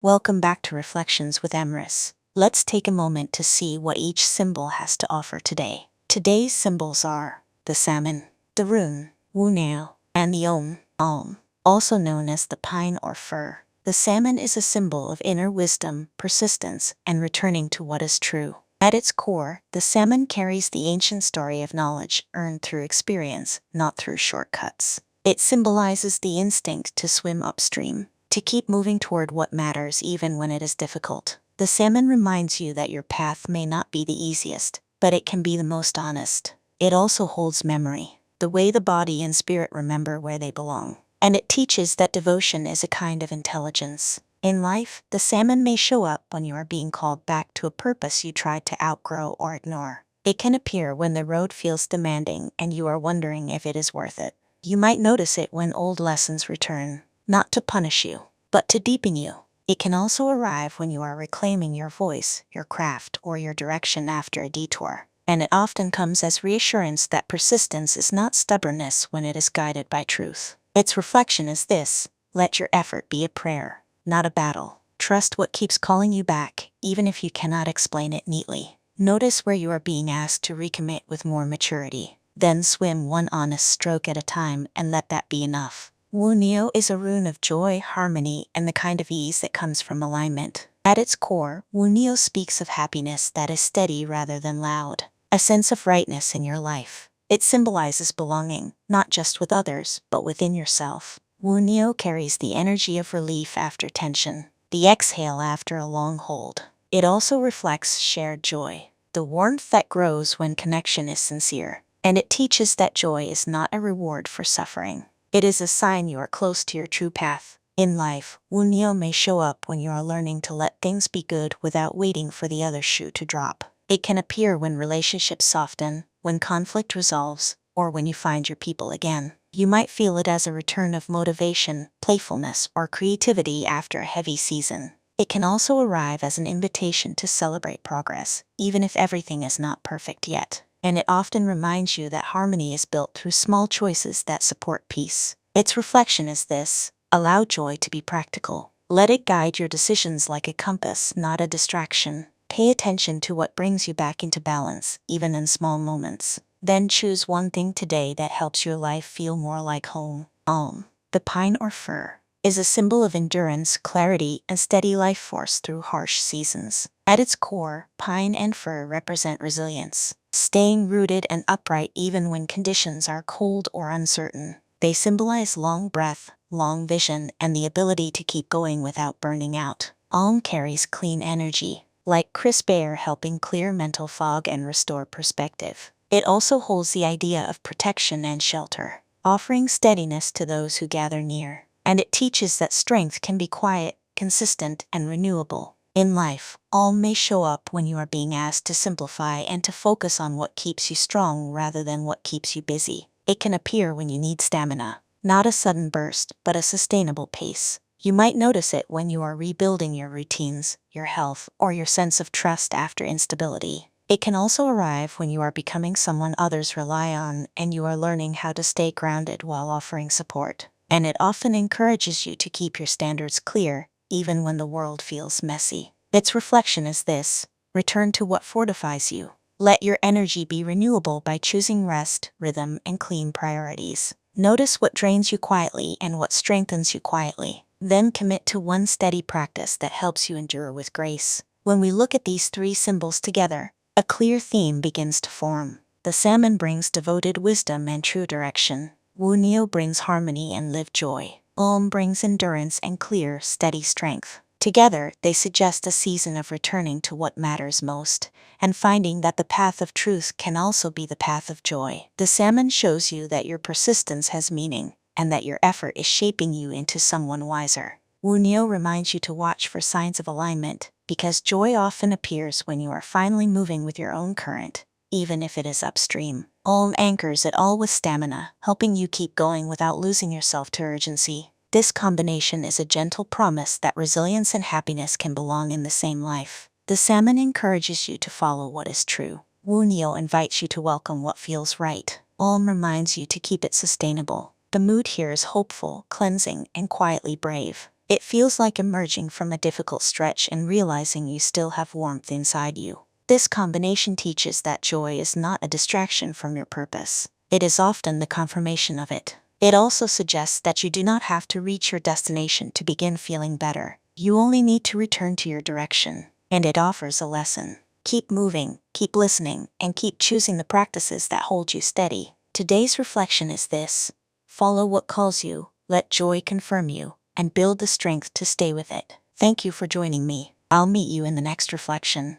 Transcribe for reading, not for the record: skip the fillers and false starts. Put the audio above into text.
Welcome back to Reflections with Emrys. Let's take a moment to see what each symbol has to offer today. Today's symbols are the salmon, the rune, Wunjo, and the Ailm, also known as the pine or fir. The salmon is a symbol of inner wisdom, persistence, and returning to what is true. At its core, the salmon carries the ancient story of knowledge earned through experience, not through shortcuts. It symbolizes the instinct to swim upstream, to keep moving toward what matters even when it is difficult. The salmon reminds you that your path may not be the easiest, but it can be the most honest. It also holds memory, the way the body and spirit remember where they belong. And it teaches that devotion is a kind of intelligence. In life, the salmon may show up when you are being called back to a purpose you tried to outgrow or ignore. It can appear when the road feels demanding and you are wondering if it is worth it. You might notice it when old lessons return, not to punish you, but to deepen you. It can also arrive when you are reclaiming your voice, your craft, or your direction after a detour. And it often comes as reassurance that persistence is not stubbornness when it is guided by truth. Its reflection is this: let your effort be a prayer, not a battle. Trust what keeps calling you back, even if you cannot explain it neatly. Notice where you are being asked to recommit with more maturity. Then swim one honest stroke at a time and let that be enough. Wunjo is a rune of joy, harmony, and the kind of ease that comes from alignment. At its core, Wunjo speaks of happiness that is steady rather than loud, a sense of rightness in your life. It symbolizes belonging, not just with others, but within yourself. Wunjo carries the energy of relief after tension, the exhale after a long hold. It also reflects shared joy, the warmth that grows when connection is sincere. And it teaches that joy is not a reward for suffering. It is a sign you are close to your true path. In life, Wunjo may show up when you are learning to let things be good without waiting for the other shoe to drop. It can appear when relationships soften, when conflict resolves, or when you find your people again. You might feel it as a return of motivation, playfulness, or creativity after a heavy season. It can also arrive as an invitation to celebrate progress, even if everything is not perfect yet. And it often reminds you that harmony is built through small choices that support peace. Its reflection is this: allow joy to be practical. Let it guide your decisions like a compass, not a distraction. Pay attention to what brings you back into balance, even in small moments. Then choose one thing today that helps your life feel more like home. The pine or fir is a symbol of endurance, clarity, and steady life force through harsh seasons. At its core, pine and fir represent resilience, staying rooted and upright even when conditions are cold or uncertain. They symbolize long breath, long vision, and the ability to keep going without burning out. Ailm carries clean energy, like crisp air, helping clear mental fog and restore perspective. It also holds the idea of protection and shelter, offering steadiness to those who gather near. And it teaches that strength can be quiet, consistent, and renewable. In life, Ailm may show up when you are being asked to simplify and to focus on what keeps you strong rather than what keeps you busy. It can appear when you need stamina, not a sudden burst, but a sustainable pace. You might notice it when you are rebuilding your routines, your health, or your sense of trust after instability. It can also arrive when you are becoming someone others rely on and you are learning how to stay grounded while offering support. And it often encourages you to keep your standards clear, even when the world feels messy. Its reflection is this: return to what fortifies you. Let your energy be renewable by choosing rest, rhythm, and clean priorities. Notice what drains you quietly and what strengthens you quietly. Then commit to one steady practice that helps you endure with grace. When we look at these three symbols together, a clear theme begins to form. The salmon brings devoted wisdom and true direction. Wunjo brings harmony and lived joy. Ailm brings endurance and clear, steady strength. Together, they suggest a season of returning to what matters most, and finding that the path of truth can also be the path of joy. The salmon shows you that your persistence has meaning, and that your effort is shaping you into someone wiser. Wunjo reminds you to watch for signs of alignment, because joy often appears when you are finally moving with your own current, even if it is upstream. Ailm anchors it all with stamina, helping you keep going without losing yourself to urgency. This combination is a gentle promise that resilience and happiness can belong in the same life. The salmon encourages you to follow what is true. Wunjo invites you to welcome what feels right. Ailm reminds you to keep it sustainable. The mood here is hopeful, cleansing, and quietly brave. It feels like emerging from a difficult stretch and realizing you still have warmth inside you. This combination teaches that joy is not a distraction from your purpose. It is often the confirmation of it. It also suggests that you do not have to reach your destination to begin feeling better. You only need to return to your direction. And it offers a lesson. Keep moving, keep listening, and keep choosing the practices that hold you steady. Today's reflection is this: follow what calls you, let joy confirm you, and build the strength to stay with it. Thank you for joining me. I'll meet you in the next reflection.